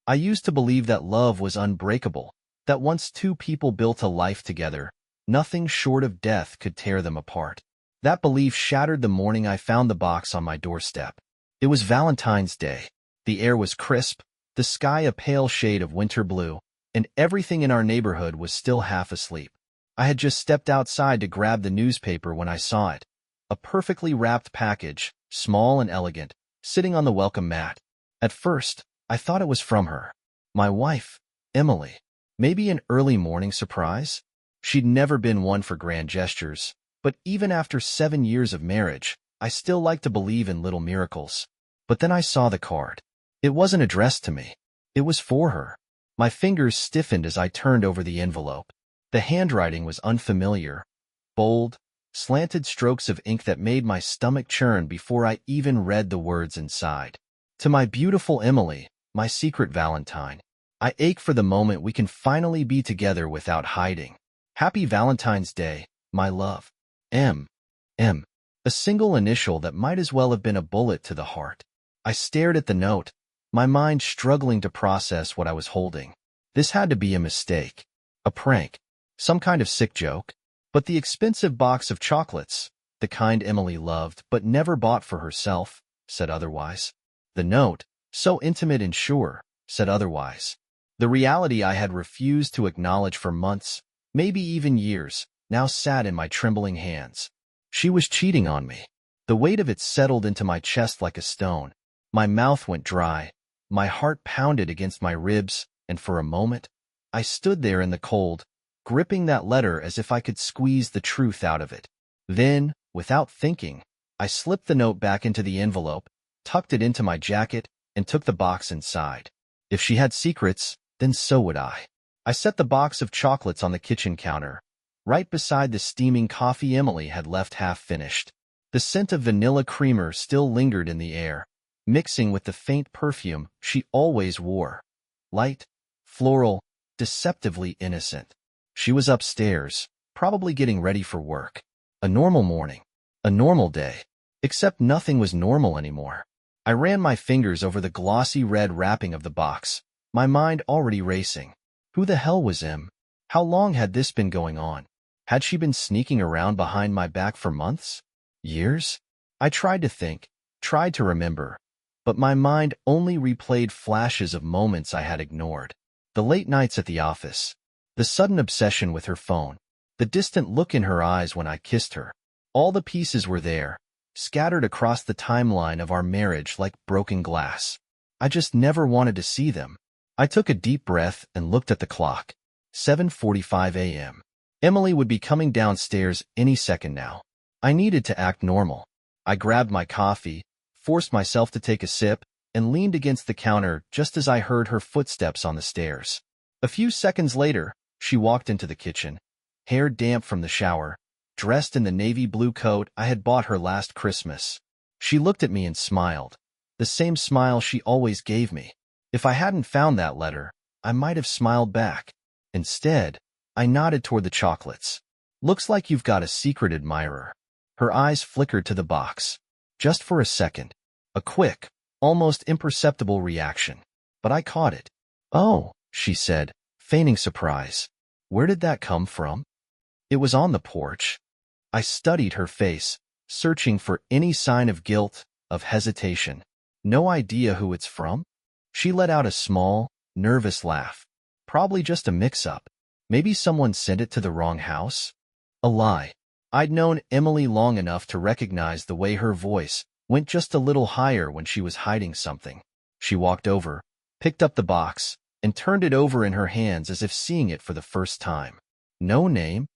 I used to believe that love was unbreakable, that once two people built a life together, nothing short of death could tear them apart. That belief shattered the morning I found the box on my doorstep. It was Valentine's Day. The air was crisp, the sky a pale shade of winter blue, and everything in our neighborhood was still half asleep. I had just stepped outside to grab the newspaper when I saw it. A perfectly wrapped package, small and elegant, sitting on the welcome mat. At first, I thought it was from her. My wife, Emily. Maybe an early morning surprise? She'd never been one for grand gestures, but even after 7 years of marriage, I still like to believe in little miracles. But then I saw the card. It wasn't addressed to me. It was for her. My fingers stiffened as I turned over the envelope. The handwriting was unfamiliar, bold, slanted strokes of ink that made my stomach churn before I even read the words inside. To my beautiful Emily, my secret Valentine, I ache for the moment we can finally be together without hiding. Happy Valentine's Day, my love. M. M. A single initial that might as well have been a bullet to the heart. I stared at the note, my mind struggling to process what I was holding. This had to be a mistake, a prank, some kind of sick joke. But the expensive box of chocolates, the kind Emily loved but never bought for herself, said otherwise. The note, so intimate and sure, said otherwise. The reality I had refused to acknowledge for months, maybe even years, now sat in my trembling hands. She was cheating on me. The weight of it settled into my chest like a stone. My mouth went dry. My heart pounded against my ribs, and for a moment, I stood there in the cold, gripping that letter as if I could squeeze the truth out of it. Then, without thinking, I slipped the note back into the envelope, tucked it into my jacket, and took the box inside. If she had secrets, then so would I. I set the box of chocolates on the kitchen counter, right beside the steaming coffee Emily had left half-finished. The scent of vanilla creamer still lingered in the air, mixing with the faint perfume she always wore. Light, floral, deceptively innocent. She was upstairs, probably getting ready for work. A normal morning. A normal day. Except nothing was normal anymore. I ran my fingers over the glossy red wrapping of the box, my mind already racing. Who the hell was Em? How long had this been going on? Had she been sneaking around behind my back for months? Years? I tried to think, tried to remember, but my mind only replayed flashes of moments I had ignored. The late nights at the office, the sudden obsession with her phone, the distant look in her eyes when I kissed her. All the pieces were there, scattered across the timeline of our marriage like broken glass. I just never wanted to see them. I took a deep breath and looked at the clock. 7:45 a.m. Emily would be coming downstairs any second now. I needed to act normal. I grabbed my coffee, forced myself to take a sip, and leaned against the counter just as I heard her footsteps on the stairs. A few seconds later, she walked into the kitchen, hair damp from the shower, dressed in the navy blue coat I had bought her last Christmas. She looked at me and smiled, the same smile she always gave me. If I hadn't found that letter, I might have smiled back. Instead, I nodded toward the chocolates. Looks like you've got a secret admirer. Her eyes flickered to the box. Just for a second. A quick, almost imperceptible reaction. But I caught it. Oh, she said, feigning surprise. Where did that come from? It was on the porch. I studied her face, searching for any sign of guilt, of hesitation. No idea who it's from? She let out a small, nervous laugh. Probably just a mix-up. Maybe someone sent it to the wrong house? A lie. I'd known Emily long enough to recognize the way her voice went just a little higher when she was hiding something. She walked over, picked up the box, and turned it over in her hands as if seeing it for the first time. No name?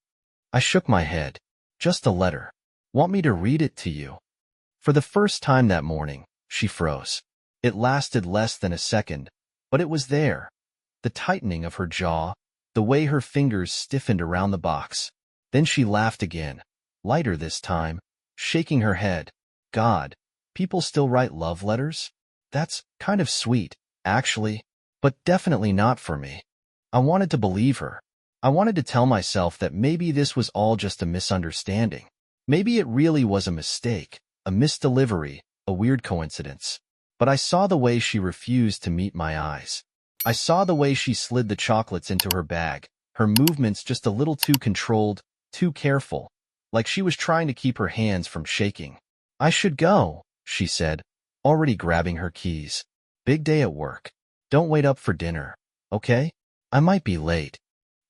I shook my head. Just a letter. Want me to read it to you? For the first time that morning, she froze. It lasted less than a second, but it was there. The tightening of her jaw, the way her fingers stiffened around the box. Then she laughed again, lighter this time, shaking her head. God, people still write love letters? That's kind of sweet, actually, but definitely not for me. I wanted to believe her. I wanted to tell myself that maybe this was all just a misunderstanding. Maybe it really was a mistake, a misdelivery, a weird coincidence. But I saw the way she refused to meet my eyes. I saw the way she slid the chocolates into her bag, her movements just a little too controlled, too careful, like she was trying to keep her hands from shaking. "I should go," she said, already grabbing her keys. "Big day at work. Don't wait up for dinner, okay? I might be late."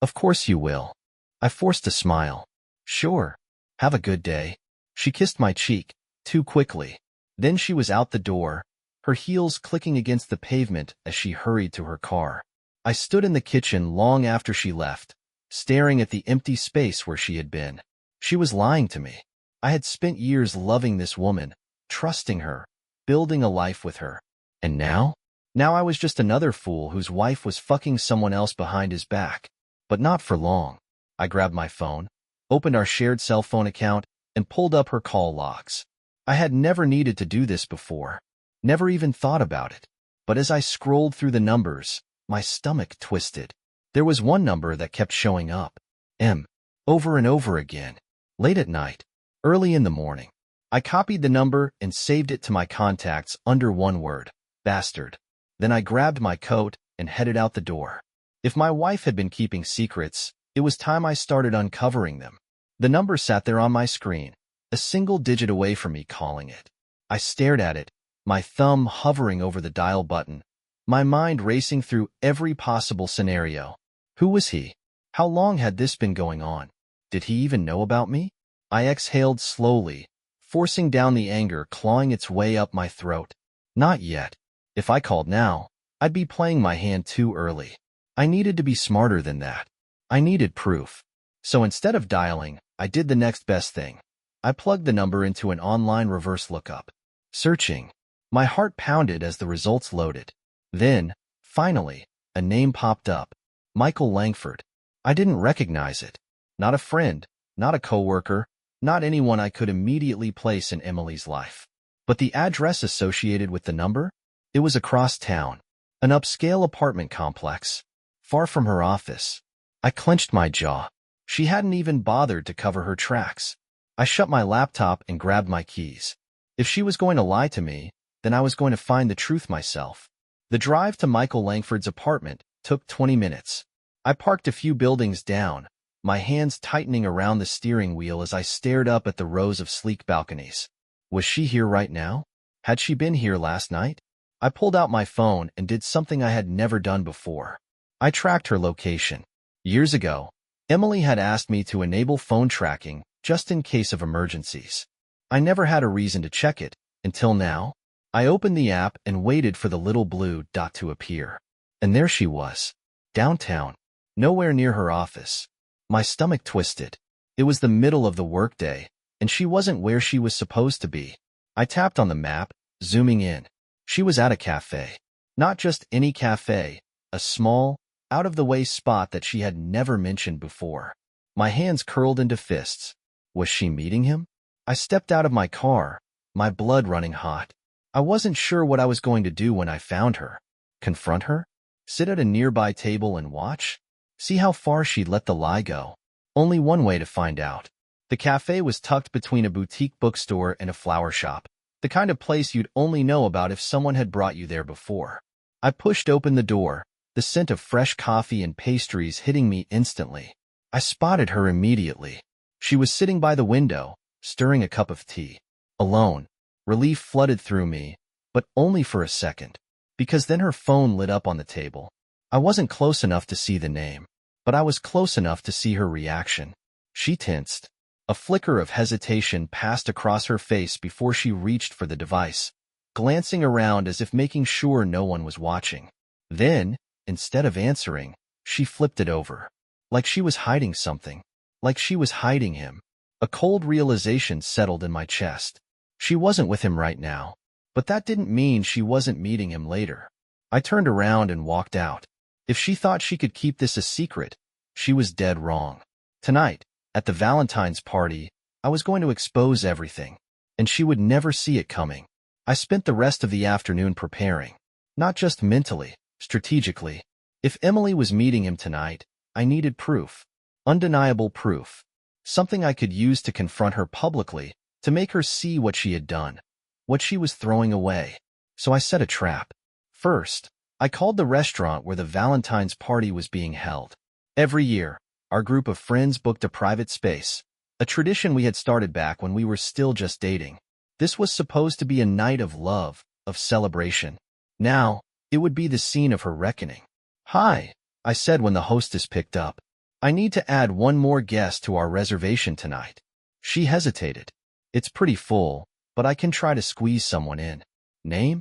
"Of course you will." I forced a smile. "Sure. Have a good day." She kissed my cheek, too quickly. Then she was out the door, her heels clicking against the pavement as she hurried to her car. I stood in the kitchen long after she left, staring at the empty space where she had been. She was lying to me. I had spent years loving this woman, trusting her, building a life with her. And now? Now I was just another fool whose wife was fucking someone else behind his back. But not for long. I grabbed my phone, opened our shared cell phone account, and pulled up her call logs. I had never needed to do this before, never even thought about it. But as I scrolled through the numbers, my stomach twisted. There was one number that kept showing up. M. Over and over again. Late at night. Early in the morning. I copied the number and saved it to my contacts under one word. Bastard. Then I grabbed my coat and headed out the door. If my wife had been keeping secrets, it was time I started uncovering them. The number sat there on my screen, a single digit away from me calling it. I stared at it, my thumb hovering over the dial button, my mind racing through every possible scenario. Who was he? How long had this been going on? Did he even know about me? I exhaled slowly, forcing down the anger clawing its way up my throat. Not yet. If I called now, I'd be playing my hand too early. I needed to be smarter than that. I needed proof. So instead of dialing, I did the next best thing. I plugged the number into an online reverse lookup. Searching. My heart pounded as the results loaded. Then, finally, a name popped up. Michael Langford. I didn't recognize it. Not a friend, not a coworker, not anyone I could immediately place in Emily's life. But the address associated with the number? It was across town. An upscale apartment complex. Far from her office. I clenched my jaw. She hadn't even bothered to cover her tracks. I shut my laptop and grabbed my keys. If she was going to lie to me, then I was going to find the truth myself. The drive to Michael Langford's apartment took 20 minutes. I parked a few buildings down, my hands tightening around the steering wheel as I stared up at the rows of sleek balconies. Was she here right now? Had she been here last night? I pulled out my phone and did something I had never done before. I tracked her location. Years ago, Emily had asked me to enable phone tracking just in case of emergencies. I never had a reason to check it, until now. I opened the app and waited for the little blue dot to appear. And there she was. Downtown. Nowhere near her office. My stomach twisted. It was the middle of the workday, and she wasn't where she was supposed to be. I tapped on the map, zooming in. She was at a cafe. Not just any cafe, a small, out-of-the-way spot that she had never mentioned before. My hands curled into fists. Was she meeting him? I stepped out of my car, my blood running hot. I wasn't sure what I was going to do when I found her. Confront her? Sit at a nearby table and watch? See how far she'd let the lie go? Only one way to find out. The cafe was tucked between a boutique bookstore and a flower shop, the kind of place you'd only know about if someone had brought you there before. I pushed open the door, the scent of fresh coffee and pastries hitting me instantly. I spotted her immediately. She was sitting by the window, stirring a cup of tea. Alone. Relief flooded through me, but only for a second, because then her phone lit up on the table. I wasn't close enough to see the name, but I was close enough to see her reaction. She tensed. A flicker of hesitation passed across her face before she reached for the device, glancing around as if making sure no one was watching. Then, instead of answering, she flipped it over. Like she was hiding something. Like she was hiding him. A cold realization settled in my chest. She wasn't with him right now, but that didn't mean she wasn't meeting him later. I turned around and walked out. If she thought she could keep this a secret, she was dead wrong. Tonight, at the Valentine's party, I was going to expose everything, and she would never see it coming. I spent the rest of the afternoon preparing, not just mentally, strategically. If Emily was meeting him tonight, I needed proof. Undeniable proof. Something I could use to confront her publicly, to make her see what she had done, what she was throwing away. So I set a trap. First, I called the restaurant where the Valentine's party was being held. Every year, our group of friends booked a private space, a tradition we had started back when we were still just dating. This was supposed to be a night of love, of celebration. Now, it would be the scene of her reckoning. "Hi," I said when the hostess picked up. "I need to add one more guest to our reservation tonight." She hesitated. "It's pretty full, but I can try to squeeze someone in." "Name?"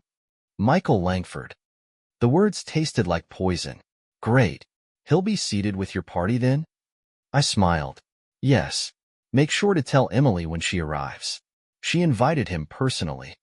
"Michael Langford." The words tasted like poison. "Great. He'll be seated with your party then?" I smiled. "Yes. Make sure to tell Emily when she arrives." She invited him personally.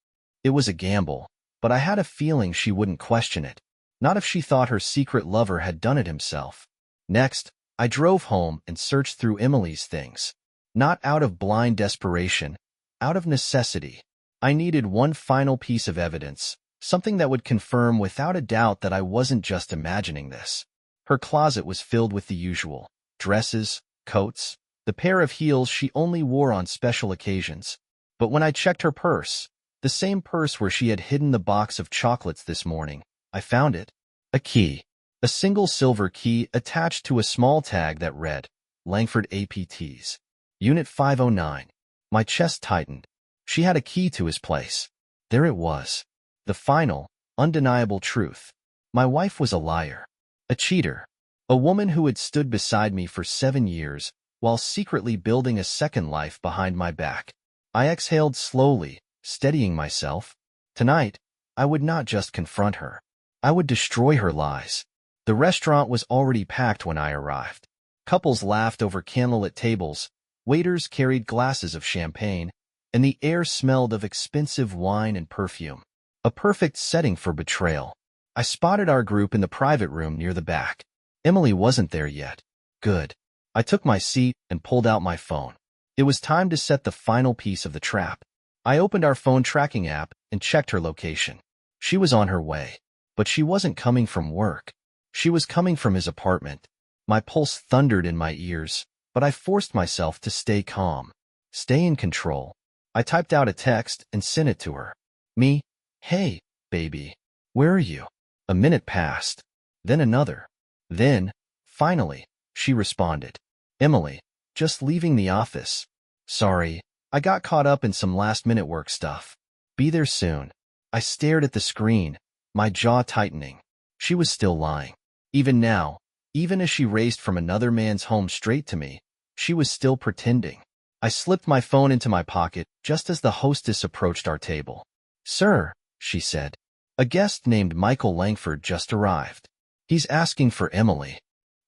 It was a gamble, but I had a feeling she wouldn't question it. Not if she thought her secret lover had done it himself. Next, I drove home and searched through Emily's things. Not out of blind desperation, out of necessity. I needed one final piece of evidence, something that would confirm without a doubt that I wasn't just imagining this. Her closet was filled with the usual: dresses, coats, the pair of heels she only wore on special occasions. But when I checked her purse, the same purse where she had hidden the box of chocolates this morning, I found it. A key. A single silver key attached to a small tag that read, "Langford APTs. Unit 509. My chest tightened. She had a key to his place. There it was. The final, undeniable truth. My wife was a liar. A cheater. A woman who had stood beside me for 7 years, while secretly building a second life behind my back. I exhaled slowly, steadying myself. Tonight, I would not just confront her. I would destroy her lies. The restaurant was already packed when I arrived. Couples laughed over candlelit tables, waiters carried glasses of champagne, and the air smelled of expensive wine and perfume. A perfect setting for betrayal. I spotted our group in the private room near the back. Emily wasn't there yet. Good. I took my seat and pulled out my phone. It was time to set the final piece of the trap. I opened our phone tracking app and checked her location. She was on her way. But she wasn't coming from work. She was coming from his apartment. My pulse thundered in my ears, but I forced myself to stay calm, stay in control. I typed out a text and sent it to her. Me, "Hey, baby, where are you?" A minute passed, then another. Then, finally, she responded. "Emily, just leaving the office. Sorry, I got caught up in some last-minute work stuff. Be there soon." I stared at the screen, my jaw tightening. She was still lying. Even now, even as she raced from another man's home straight to me, she was still pretending. I slipped my phone into my pocket just as the hostess approached our table. "Sir," she said, "a guest named Michael Langford just arrived. He's asking for Emily."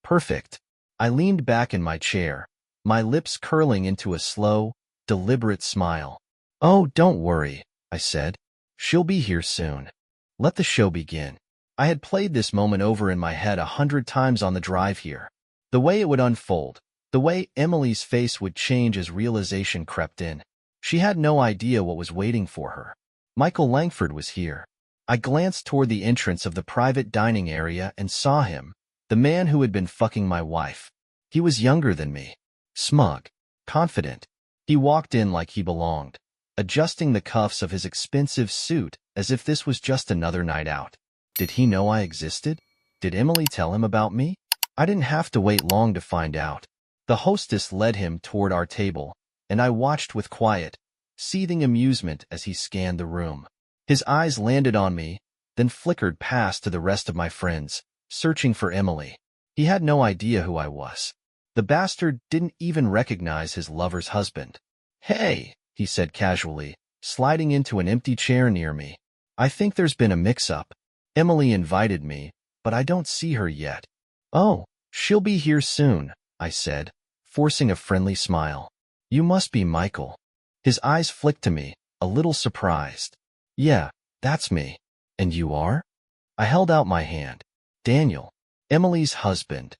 Perfect. I leaned back in my chair, my lips curling into a slow, deliberate smile. "Oh, don't worry," I said. "She'll be here soon. Let the show begin." I had played this moment over in my head 100 times on the drive here. The way it would unfold, the way Emily's face would change as realization crept in. She had no idea what was waiting for her. Michael Langford was here. I glanced toward the entrance of the private dining area and saw him, the man who had been fucking my wife. He was younger than me. Smug. Confident. He walked in like he belonged, adjusting the cuffs of his expensive suit as if this was just another night out. Did he know I existed? Did Emily tell him about me? I didn't have to wait long to find out. The hostess led him toward our table, and I watched with quiet, seething amusement as he scanned the room. His eyes landed on me, then flickered past to the rest of my friends, searching for Emily. He had no idea who I was. The bastard didn't even recognize his lover's husband. "Hey," he said casually, sliding into an empty chair near me. "I think there's been a mix-up. Emily invited me, but I don't see her yet." "Oh, she'll be here soon," I said, forcing a friendly smile. "You must be Michael." His eyes flicked to me, a little surprised. "Yeah, that's me. And you are?" I held out my hand. "Daniel, Emily's husband."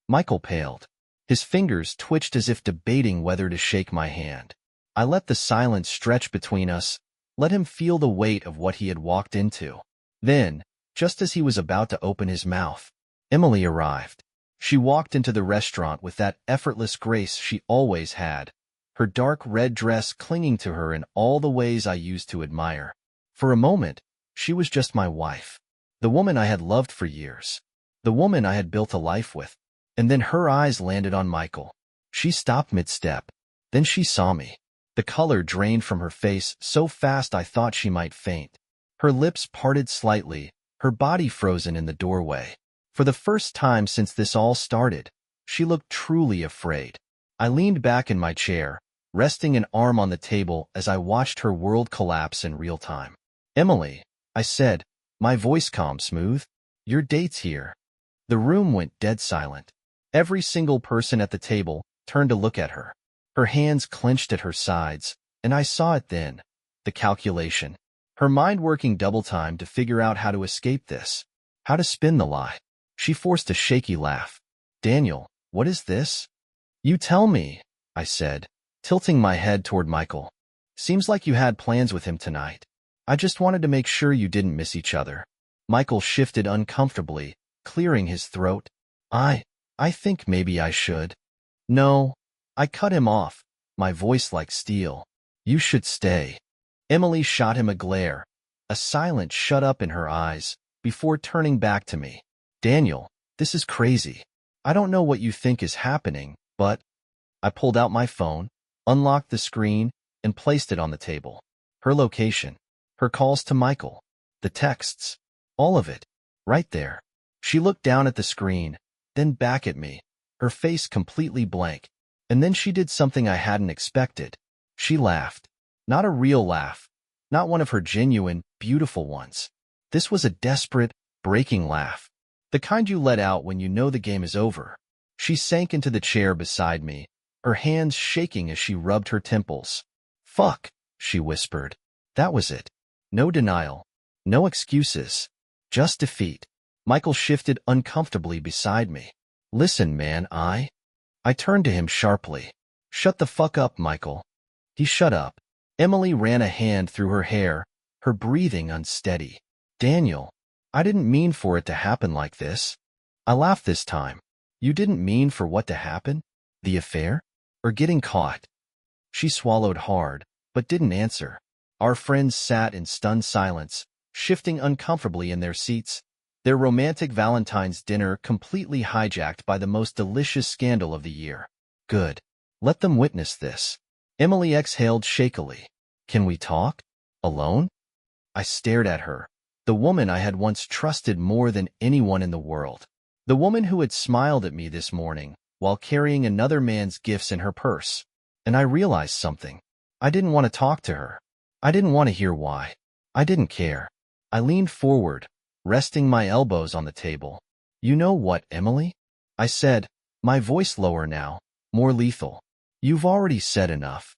Michael paled. His fingers twitched as if debating whether to shake my hand. I let the silence stretch between us, let him feel the weight of what he had walked into. Then, just as he was about to open his mouth, Emily arrived. She walked into the restaurant with that effortless grace she always had, her dark red dress clinging to her in all the ways I used to admire. For a moment, she was just my wife. The woman I had loved for years. The woman I had built a life with. And then her eyes landed on Michael. She stopped mid-step. Then she saw me. The color drained from her face so fast I thought she might faint. Her lips parted slightly, her body frozen in the doorway. For the first time since this all started, she looked truly afraid. I leaned back in my chair, resting an arm on the table as I watched her world collapse in real time. "Emily," I said, my voice calm smooth, "your date's here." The room went dead silent. Every single person at the table turned to look at her. Her hands clenched at her sides, and I saw it then, the calculation. Her mind working double time to figure out how to escape this, how to spin the lie. She forced a shaky laugh. "Daniel, what is this?" "You tell me," I said, tilting my head toward Michael. "Seems like you had plans with him tonight. I just wanted to make sure you didn't miss each other." Michael shifted uncomfortably, clearing his throat. I think maybe I should." "No." I cut him off, my voice like steel. "You should stay." Emily shot him a glare, a silent shut up in her eyes, before turning back to me. "Daniel, this is crazy. I don't know what you think is happening, but—" I pulled out my phone, unlocked the screen, and placed it on the table. Her location, her calls to Michael, the texts, all of it, right there. She looked down at the screen, then back at me, her face completely blank. And then she did something I hadn't expected. She laughed. Not a real laugh. Not one of her genuine, beautiful ones. This was a desperate, breaking laugh. The kind you let out when you know the game is over. She sank into the chair beside me, her hands shaking as she rubbed her temples. "Fuck," she whispered. That was it. No denial. No excuses. Just defeat. Michael shifted uncomfortably beside me. "Listen, man, I turned to him sharply. "Shut the fuck up, Michael." He shut up. Emily ran a hand through her hair, her breathing unsteady. "Daniel, I didn't mean for it to happen like this." I laughed this time. "You didn't mean for what to happen? The affair? Or getting caught?" She swallowed hard, but didn't answer. Our friends sat in stunned silence, shifting uncomfortably in their seats, their romantic Valentine's dinner completely hijacked by the most delicious scandal of the year. Good. Let them witness this. Emily exhaled shakily. "Can we talk? Alone?" I stared at her, the woman I had once trusted more than anyone in the world. The woman who had smiled at me this morning while carrying another man's gifts in her purse. And I realized something. I didn't want to talk to her. I didn't want to hear why. I didn't care. I leaned forward, resting my elbows on the table. "You know what, Emily?" I said, my voice lower now, more lethal. "You've already said enough."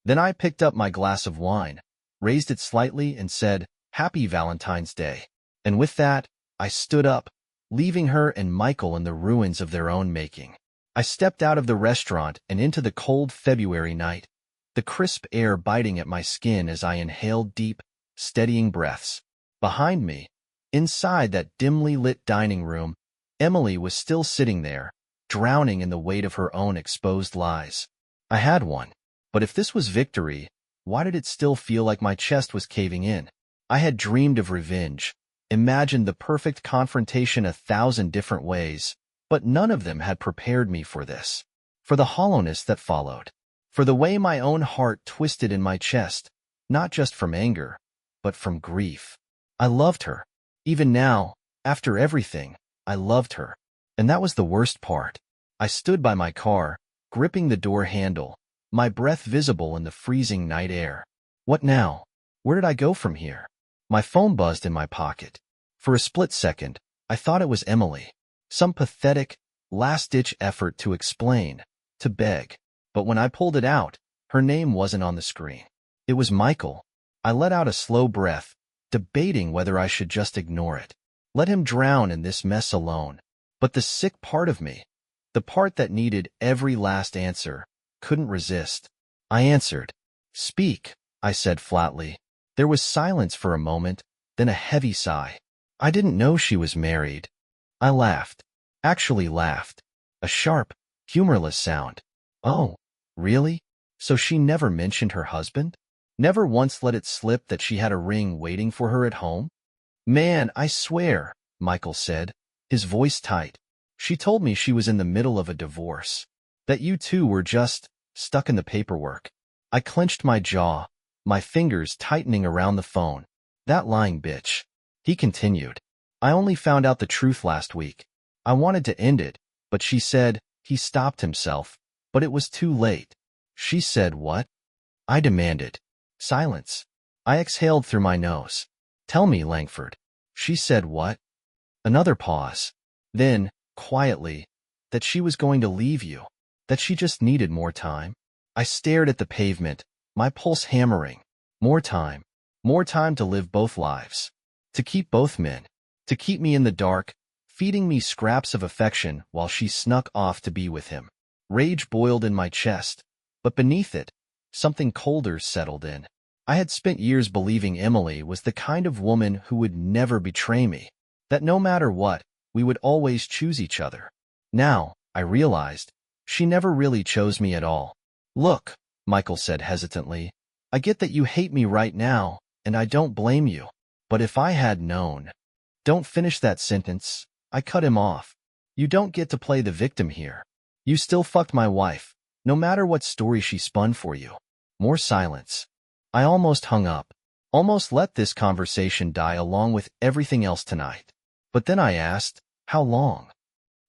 Then I picked up my glass of wine, raised it slightly, and said, "Happy Valentine's Day." And with that, I stood up, leaving her and Michael in the ruins of their own making. I stepped out of the restaurant and into the cold February night, the crisp air biting at my skin as I inhaled deep, steadying breaths. Behind me, inside that dimly lit dining room, Emily was still sitting there, drowning in the weight of her own exposed lies. I had won. But if this was victory, why did it still feel like my chest was caving in? I had dreamed of revenge, imagined the perfect confrontation 1,000 different ways, but none of them had prepared me for this. For the hollowness that followed. For the way my own heart twisted in my chest, not just from anger, but from grief. I loved her. Even now, after everything, I loved her. And that was the worst part. I stood by my car, gripping the door handle, my breath visible in the freezing night air. What now? Where did I go from here? My phone buzzed in my pocket. For a split second, I thought it was Emily. Some pathetic, last-ditch effort to explain, to beg. But when I pulled it out, her name wasn't on the screen. It was Michael. I let out a slow breath, debating whether I should just ignore it. Let him drown in this mess alone. But the sick part of me, the part that needed every last answer, couldn't resist. I answered. "Speak," I said flatly. There was silence for a moment, then a heavy sigh. "I didn't know she was married." I laughed. Actually laughed. A sharp, humorless sound. "Oh, really? So she never mentioned her husband? Never once let it slip that she had a ring waiting for her at home?" Man, I swear, Michael said, his voice tight. She told me she was in the middle of a divorce. That you two were just stuck in the paperwork. I clenched my jaw, my fingers tightening around the phone. That lying bitch. He continued. I only found out the truth last week. I wanted to end it, but she said. He stopped himself, but it was too late. She said what? I demanded. Silence. I exhaled through my nose. Tell me, Langford. She said what? Another pause. Then, quietly, that she was going to leave you, that she just needed more time. I stared at the pavement, my pulse hammering. More time to live both lives, to keep both men, to keep me in the dark, feeding me scraps of affection while she snuck off to be with him. Rage boiled in my chest, but beneath it, something colder settled in. I had spent years believing Emily was the kind of woman who would never betray me, that no matter what, we would always choose each other. Now, I realized, she never really chose me at all. Look, Michael said hesitantly, I get that you hate me right now, and I don't blame you. But if I had known... Don't finish that sentence. I cut him off. You don't get to play the victim here. You still fucked my wife, no matter what story she spun for you. More silence. I almost hung up, almost let this conversation die along with everything else tonight. But then I asked, how long?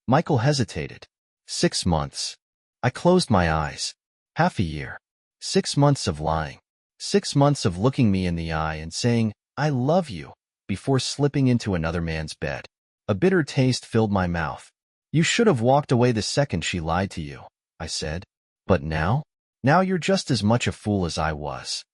Michael hesitated. 6 months. I closed my eyes. Half a year. 6 months of lying. 6 months of looking me in the eye and saying, I love you, before slipping into another man's bed. A bitter taste filled my mouth. You should have walked away the second she lied to you, I said. But now? Now you're just as much a fool as I was.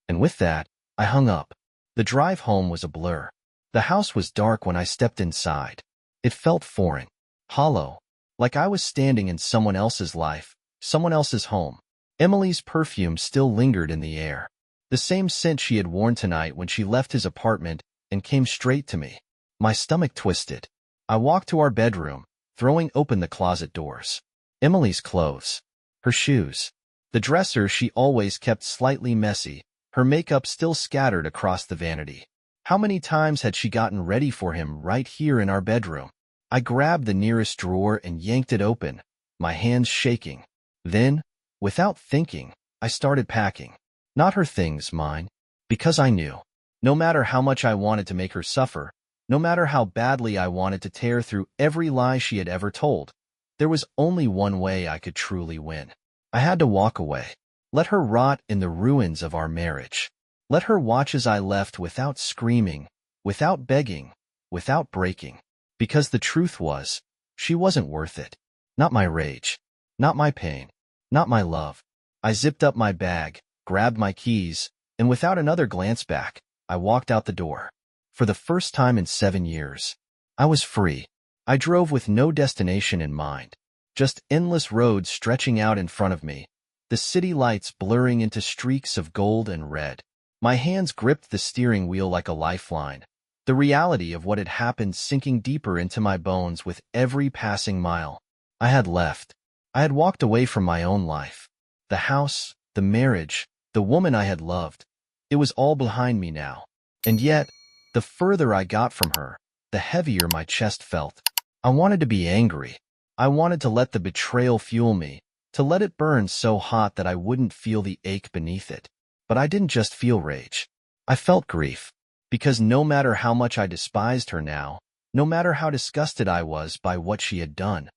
And with that, I hung up. The drive home was a blur. The house was dark when I stepped inside. It felt foreign, hollow, like I was standing in someone else's life, someone else's home. Emily's perfume still lingered in the air. The same scent she had worn tonight when she left his apartment and came straight to me. My stomach twisted. I walked to our bedroom, throwing open the closet doors. Emily's clothes, her shoes, the dresser she always kept slightly messy, her makeup still scattered across the vanity. How many times had she gotten ready for him right here in our bedroom? I grabbed the nearest drawer and yanked it open, my hands shaking. Then, without thinking, I started packing. Not her things, mine. Because I knew. No matter how much I wanted to make her suffer, no matter how badly I wanted to tear through every lie she had ever told, there was only one way I could truly win. I had to walk away. Let her rot in the ruins of our marriage. Let her watch as I left without screaming, without begging, without breaking. Because the truth was, she wasn't worth it. Not my rage. Not my pain. Not my love. I zipped up my bag, grabbed my keys, and without another glance back, I walked out the door. For the first time in 7 years, I was free. I drove with no destination in mind. Just endless roads stretching out in front of me, the city lights blurring into streaks of gold and red. My hands gripped the steering wheel like a lifeline, the reality of what had happened sinking deeper into my bones with every passing mile. I had left. I had walked away from my own life. The house, the marriage, the woman I had loved. It was all behind me now. And yet, the further I got from her, the heavier my chest felt. I wanted to be angry. I wanted to let the betrayal fuel me, to let it burn so hot that I wouldn't feel the ache beneath it. But I didn't just feel rage. I felt grief. Because no matter how much I despised her now, no matter how disgusted I was by what she had done,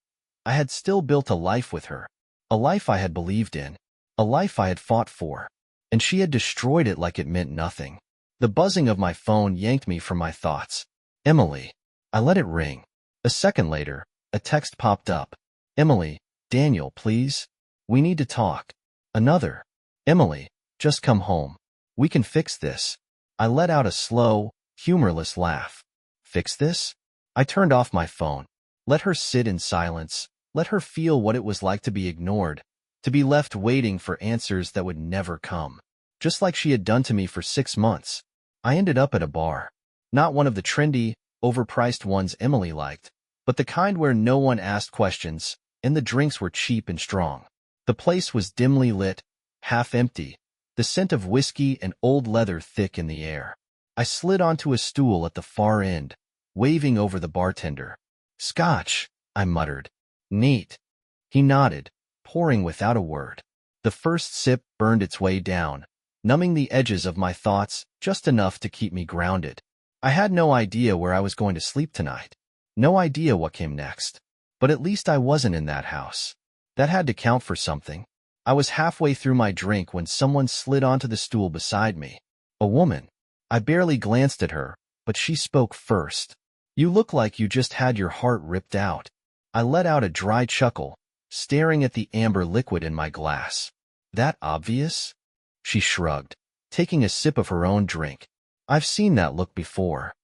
I had still built a life with her. A life I had believed in. A life I had fought for. And she had destroyed it like it meant nothing. The buzzing of my phone yanked me from my thoughts. Emily. I let it ring. A second later, a text popped up. Emily, Daniel, please. We need to talk. Another. Emily, just come home. We can fix this. I let out a slow, humorless laugh. Fix this? I turned off my phone. Let her sit in silence. Let her feel what it was like to be ignored, to be left waiting for answers that would never come. Just like she had done to me for 6 months. I ended up at a bar. Not one of the trendy, overpriced ones Emily liked, but the kind where no one asked questions, and the drinks were cheap and strong. The place was dimly lit, half empty, the scent of whiskey and old leather thick in the air. I slid onto a stool at the far end, waving over the bartender. "Scotch," I muttered. "Neat." He nodded, pouring without a word. The first sip burned its way down, numbing the edges of my thoughts just enough to keep me grounded. I had no idea where I was going to sleep tonight. No idea what came next. But at least I wasn't in that house. That had to count for something. I was halfway through my drink when someone slid onto the stool beside me. A woman. I barely glanced at her, but she spoke first. "You look like you just had your heart ripped out." I let out a dry chuckle, staring at the amber liquid in my glass. "That obvious?" She shrugged, taking a sip of her own drink. "I've seen that look before."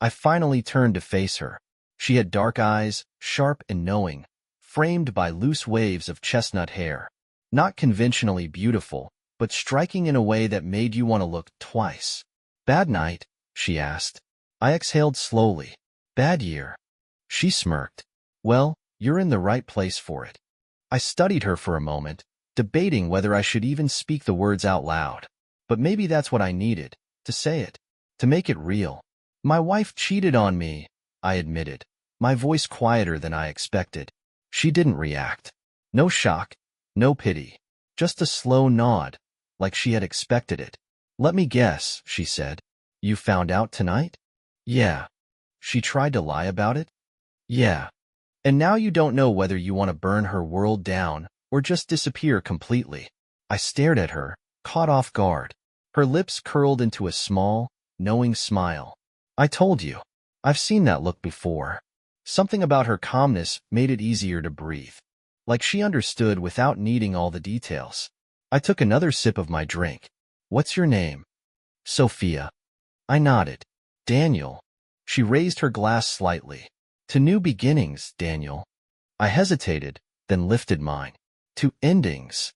I finally turned to face her. She had dark eyes, sharp and knowing, framed by loose waves of chestnut hair. Not conventionally beautiful, but striking in a way that made you want to look twice. "Bad night?" she asked. I exhaled slowly. "Bad year." She smirked. "Well, you're in the right place for it." I studied her for a moment, debating whether I should even speak the words out loud. But maybe that's what I needed, to say it, to make it real. "My wife cheated on me," I admitted, my voice quieter than I expected. She didn't react. No shock, no pity, just a slow nod, like she had expected it. "Let me guess," she said. "You found out tonight?" "Yeah." "She tried to lie about it?" "Yeah." "And now you don't know whether you want to burn her world down or just disappear completely." I stared at her, caught off guard. Her lips curled into a small, knowing smile. "I told you. I've seen that look before." Something about her calmness made it easier to breathe, like she understood without needing all the details. I took another sip of my drink. "What's your name?" "Sophia." I nodded. "Daniel." She raised her glass slightly. "To new beginnings, Daniel." I hesitated, then lifted mine. "To endings."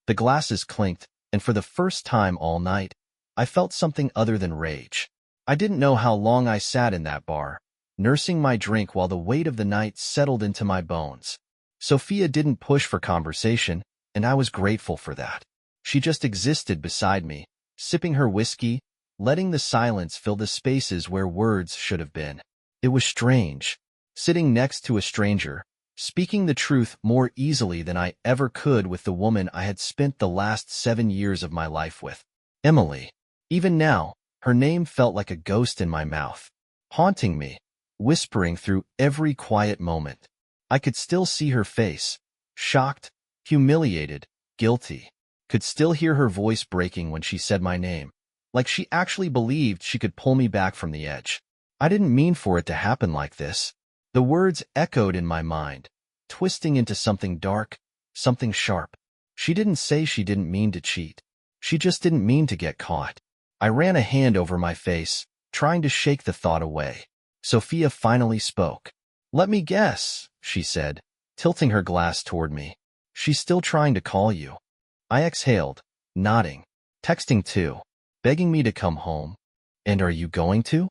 The glasses clinked, and for the first time all night, I felt something other than rage. I didn't know how long I sat in that bar, nursing my drink while the weight of the night settled into my bones. Sophia didn't push for conversation, and I was grateful for that. She just existed beside me, sipping her whiskey, letting the silence fill the spaces where words should have been. It was strange, sitting next to a stranger, speaking the truth more easily than I ever could with the woman I had spent the last 7 years of my life with. Emily. Even now, her name felt like a ghost in my mouth, haunting me, whispering through every quiet moment. I could still see her face, shocked, humiliated, guilty. Could still hear her voice breaking when she said my name, like she actually believed she could pull me back from the edge. I didn't mean for it to happen like this. The words echoed in my mind, twisting into something dark, something sharp. She didn't say she didn't mean to cheat. She just didn't mean to get caught. I ran a hand over my face, trying to shake the thought away. Sophia finally spoke. "Let me guess," she said, tilting her glass toward me. "She's still trying to call you." I exhaled, nodding. "Texting too, begging me to come home." "And are you going to?"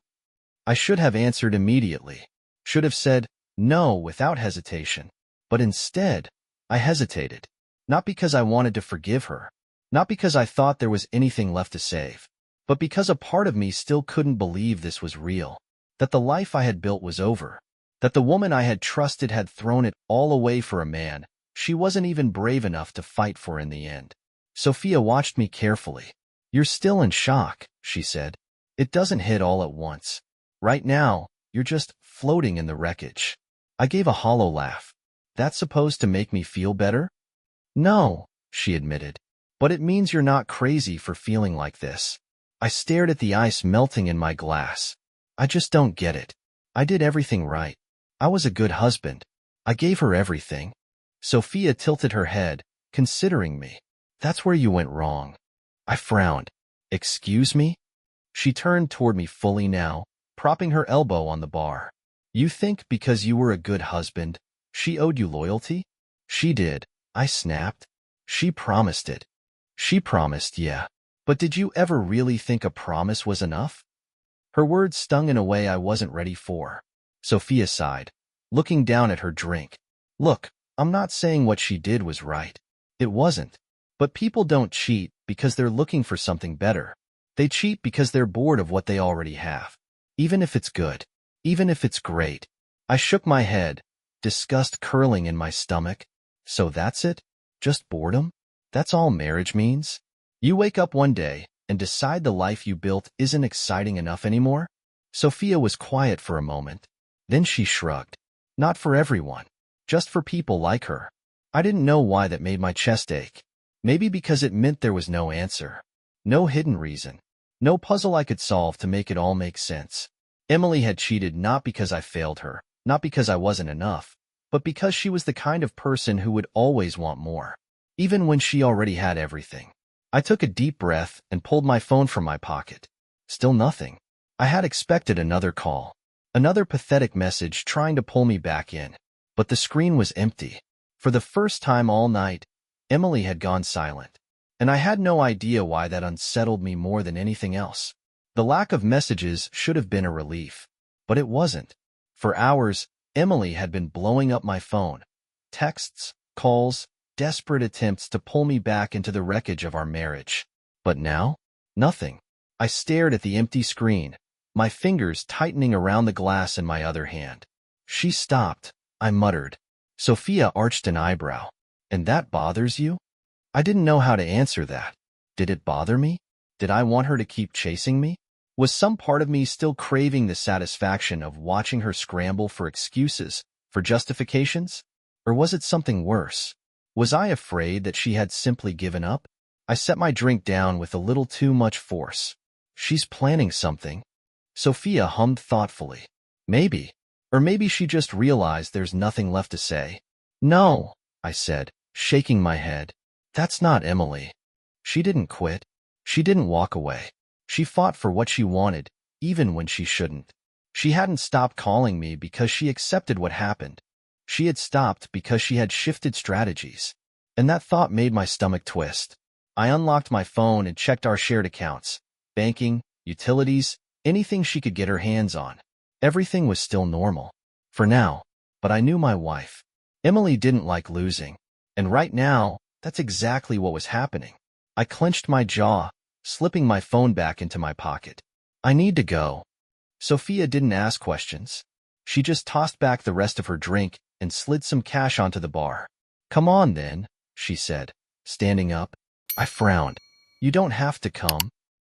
I should have answered immediately. Should have said no without hesitation. But instead, I hesitated. Not because I wanted to forgive her. Not because I thought there was anything left to save. But because a part of me still couldn't believe this was real. That the life I had built was over. That the woman I had trusted had thrown it all away for a man she wasn't even brave enough to fight for in the end. Sophia watched me carefully. "You're still in shock," she said. "It doesn't hit all at once. Right now, you're just floating in the wreckage." I gave a hollow laugh. "That's supposed to make me feel better?" "No," she admitted. "But it means you're not crazy for feeling like this." I stared at the ice melting in my glass. "I just don't get it. I did everything right. I was a good husband. I gave her everything." Sophia tilted her head, considering me. "That's where you went wrong." I frowned. "Excuse me?" She turned toward me fully now, propping her elbow on the bar. "You think because you were a good husband, she owed you loyalty?" "She did," I snapped. "She promised it." "She promised, yeah. But did you ever really think a promise was enough?" Her words stung in a way I wasn't ready for. Sophia sighed, looking down at her drink. "Look, I'm not saying what she did was right. It wasn't. But people don't cheat because they're looking for something better. They cheat because they're bored of what they already have. Even if it's good. Even if it's great. I shook my head, disgust curling in my stomach. So that's it? Just boredom? That's all marriage means? You wake up one day and decide the life you built isn't exciting enough anymore? Sophia was quiet for a moment. Then she shrugged. Not for everyone. Just for people like her. I didn't know why that made my chest ache. Maybe because it meant there was no answer. No hidden reason. No puzzle I could solve to make it all make sense. Emily had cheated not because I failed her, not because I wasn't enough, but because she was the kind of person who would always want more, even when she already had everything. I took a deep breath and pulled my phone from my pocket. Still nothing. I had expected another call, another pathetic message trying to pull me back in, but the screen was empty. For the first time all night, Emily had gone silent, and I had no idea why that unsettled me more than anything else. The lack of messages should have been a relief, but it wasn't. For hours, Emily had been blowing up my phone. Texts, calls, desperate attempts to pull me back into the wreckage of our marriage. But now, nothing. I stared at the empty screen, my fingers tightening around the glass in my other hand. She stopped, I muttered. Sophia arched an eyebrow. And that bothers you? I didn't know how to answer that. Did it bother me? Did I want her to keep chasing me? Was some part of me still craving the satisfaction of watching her scramble for excuses, for justifications? Or was it something worse? Was I afraid that she had simply given up? I set my drink down with a little too much force. She's planning something. Sophia hummed thoughtfully. Maybe. Or maybe she just realized there's nothing left to say. No, I said, shaking my head. That's not Emily. She didn't quit. She didn't walk away. She fought for what she wanted, even when she shouldn't. She hadn't stopped calling me because she accepted what happened. She had stopped because she had shifted strategies. And that thought made my stomach twist. I unlocked my phone and checked our shared accounts. Banking, utilities, anything she could get her hands on. Everything was still normal. For now. But I knew my wife. Emily didn't like losing. And right now, that's exactly what was happening. I clenched my jaw, slipping my phone back into my pocket. I need to go. Sophia didn't ask questions. She just tossed back the rest of her drink and slid some cash onto the bar. Come on then, she said, standing up. I frowned. You don't have to come.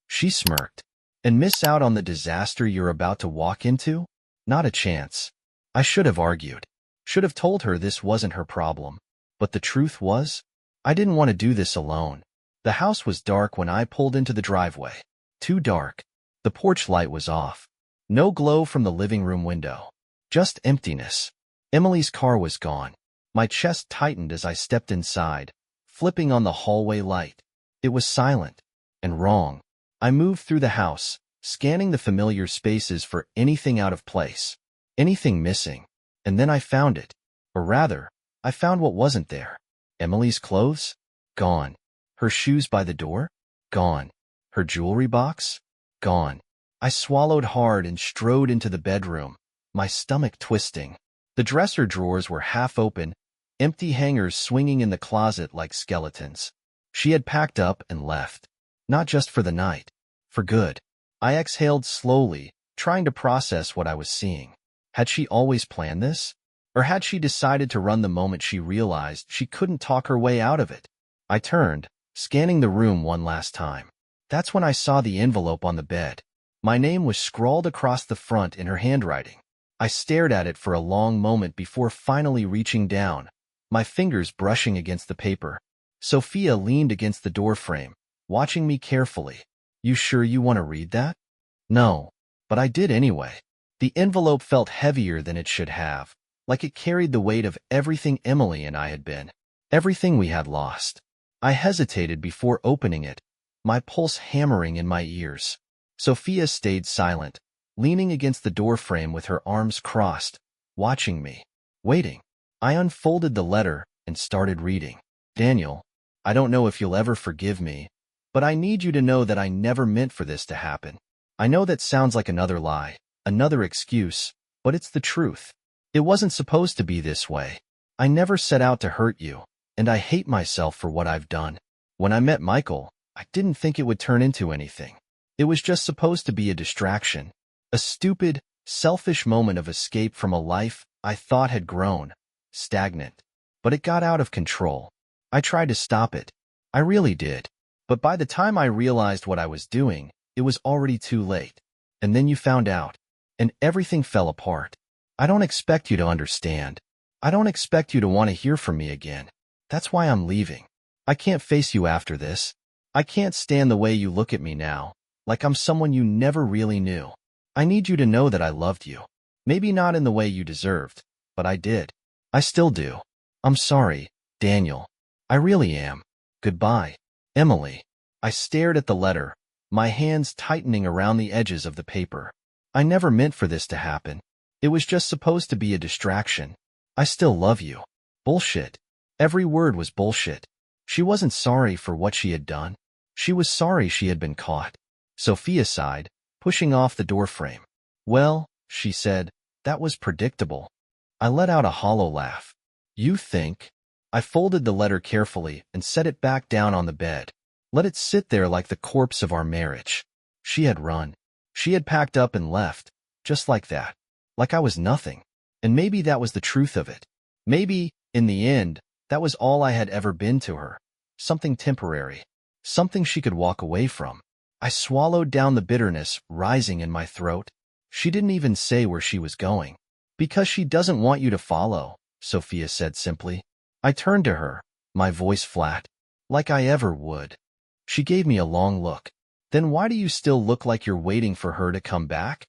She smirked. And miss out on the disaster you're about to walk into? Not a chance. I should have argued. Should have told her this wasn't her problem. But the truth was, I didn't want to do this alone. The house was dark when I pulled into the driveway. Too dark. The porch light was off. No glow from the living room window. Just emptiness. Emily's car was gone. My chest tightened as I stepped inside, flipping on the hallway light. It was silent. And wrong. I moved through the house, scanning the familiar spaces for anything out of place. Anything missing. And then I found it. Or rather, I found what wasn't there. Emily's clothes? Gone. Her shoes by the door? Gone. Her jewelry box? Gone. I swallowed hard and strode into the bedroom, my stomach twisting. The dresser drawers were half open, empty hangers swinging in the closet like skeletons. She had packed up and left. Not just for the night. For good. I exhaled slowly, trying to process what I was seeing. Had she always planned this? Or had she decided to run the moment she realized she couldn't talk her way out of it? I turned, scanning the room one last time. That's when I saw the envelope on the bed. My name was scrawled across the front in her handwriting. I stared at it for a long moment before finally reaching down, my fingers brushing against the paper. Sophia leaned against the doorframe, watching me carefully. You sure you want to read that? No, but I did anyway. The envelope felt heavier than it should have, like it carried the weight of everything Emily and I had been, everything we had lost. I hesitated before opening it, my pulse hammering in my ears. Sophia stayed silent, leaning against the doorframe with her arms crossed, watching me, waiting. I unfolded the letter and started reading. Daniel, I don't know if you'll ever forgive me, but I need you to know that I never meant for this to happen. I know that sounds like another lie, another excuse, but it's the truth. It wasn't supposed to be this way. I never set out to hurt you, and I hate myself for what I've done. When I met Michael, I didn't think it would turn into anything. It was just supposed to be a distraction. A stupid, selfish moment of escape from a life I thought had grown stagnant. But it got out of control. I tried to stop it. I really did. But by the time I realized what I was doing, it was already too late. And then you found out. And everything fell apart. I don't expect you to understand. I don't expect you to want to hear from me again. That's why I'm leaving. I can't face you after this. I can't stand the way you look at me now, like I'm someone you never really knew. I need you to know that I loved you. Maybe not in the way you deserved, but I did. I still do. I'm sorry, Daniel. I really am. Goodbye, Emily. I stared at the letter, my hands tightening around the edges of the paper. I never meant for this to happen. It was just supposed to be a distraction. I still love you. Bullshit. Every word was bullshit. She wasn't sorry for what she had done. She was sorry she had been caught. Sophia sighed, pushing off the doorframe. Well, she said, that was predictable. I let out a hollow laugh. You think? I folded the letter carefully and set it back down on the bed. Let it sit there like the corpse of our marriage. She had run. She had packed up and left, just like that. Like I was nothing. And maybe that was the truth of it. Maybe, in the end, that was all I had ever been to her. Something temporary. Something she could walk away from. I swallowed down the bitterness rising in my throat. She didn't even say where she was going. Because she doesn't want you to follow, Sophia said simply. I turned to her, my voice flat. Like I ever would. She gave me a long look. Then why do you still look like you're waiting for her to come back?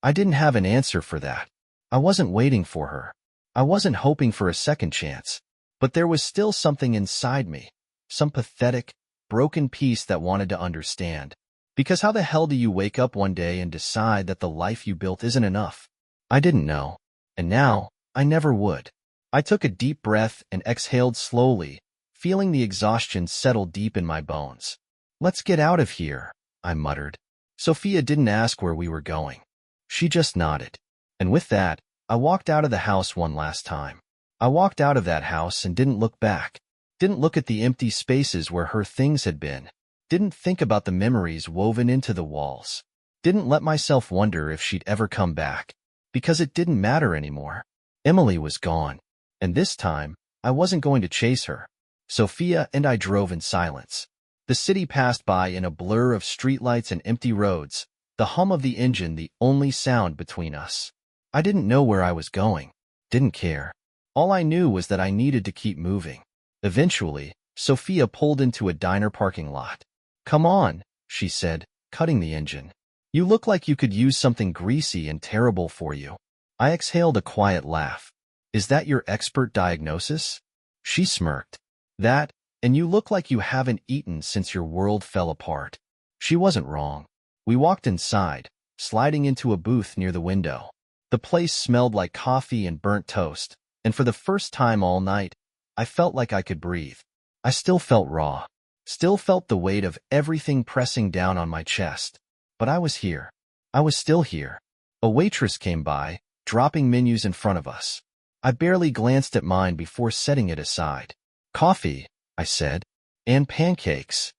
I didn't have an answer for that. I wasn't waiting for her. I wasn't hoping for a second chance. But there was still something inside me. Some pathetic, broken piece that wanted to understand. Because how the hell do you wake up one day and decide that the life you built isn't enough? I didn't know. And now, I never would. I took a deep breath and exhaled slowly, feeling the exhaustion settle deep in my bones. Let's get out of here, I muttered. Sophia didn't ask where we were going. She just nodded. And with that, I walked out of the house one last time. I walked out of that house and didn't look back. Didn't look at the empty spaces where her things had been. Didn't think about the memories woven into the walls. Didn't let myself wonder if she'd ever come back. Because it didn't matter anymore. Emily was gone. And this time, I wasn't going to chase her. Sophia and I drove in silence. The city passed by in a blur of streetlights and empty roads, the hum of the engine the only sound between us. I didn't know where I was going. Didn't care. All I knew was that I needed to keep moving. Eventually, Sophia pulled into a diner parking lot. Come on, she said, cutting the engine. You look like you could use something greasy and terrible for you. I exhaled a quiet laugh. Is that your expert diagnosis? She smirked. That, and you look like you haven't eaten since your world fell apart. She wasn't wrong. We walked inside, sliding into a booth near the window. The place smelled like coffee and burnt toast, and for the first time all night, I felt like I could breathe. I still felt raw. Still felt the weight of everything pressing down on my chest. But I was here. I was still here. A waitress came by, dropping menus in front of us. I barely glanced at mine before setting it aside. Coffee, I said. And pancakes.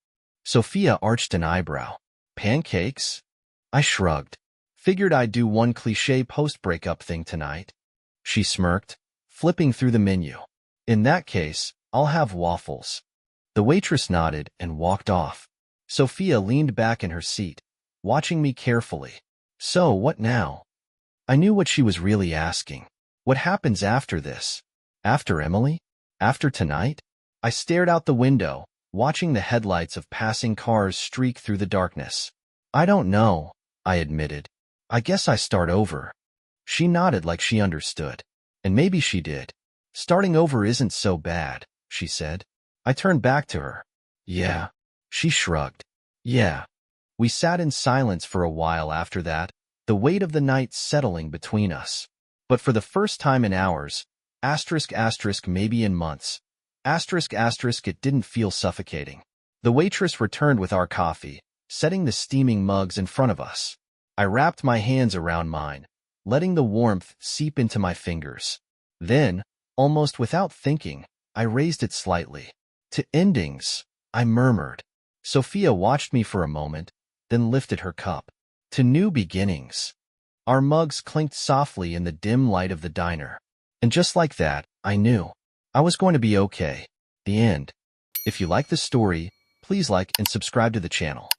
Sophia arched an eyebrow. Pancakes? I shrugged. Figured I'd do one cliché post-breakup thing tonight. She smirked, flipping through the menu. In that case, I'll have waffles. The waitress nodded and walked off. Sophia leaned back in her seat, watching me carefully. So, what now? I knew what she was really asking. What happens after this? After Emily? After tonight? I stared out the window, watching the headlights of passing cars streak through the darkness. I don't know, I admitted. I guess I start over. She nodded like she understood. And maybe she did. Starting over isn't so bad, she said. I turned back to her. Yeah. She shrugged. Yeah. We sat in silence for a while after that, the weight of the night settling between us. But for the first time in hours, maybe in months, it didn't feel suffocating. The waitress returned with our coffee, setting the steaming mugs in front of us. I wrapped my hands around mine, letting the warmth seep into my fingers. Then, almost without thinking, I raised it slightly. To endings, I murmured. Sophia watched me for a moment, then lifted her cup. To new beginnings. Our mugs clinked softly in the dim light of the diner. And just like that, I knew I was going to be okay. The end. If you like this story, please like and subscribe to the channel.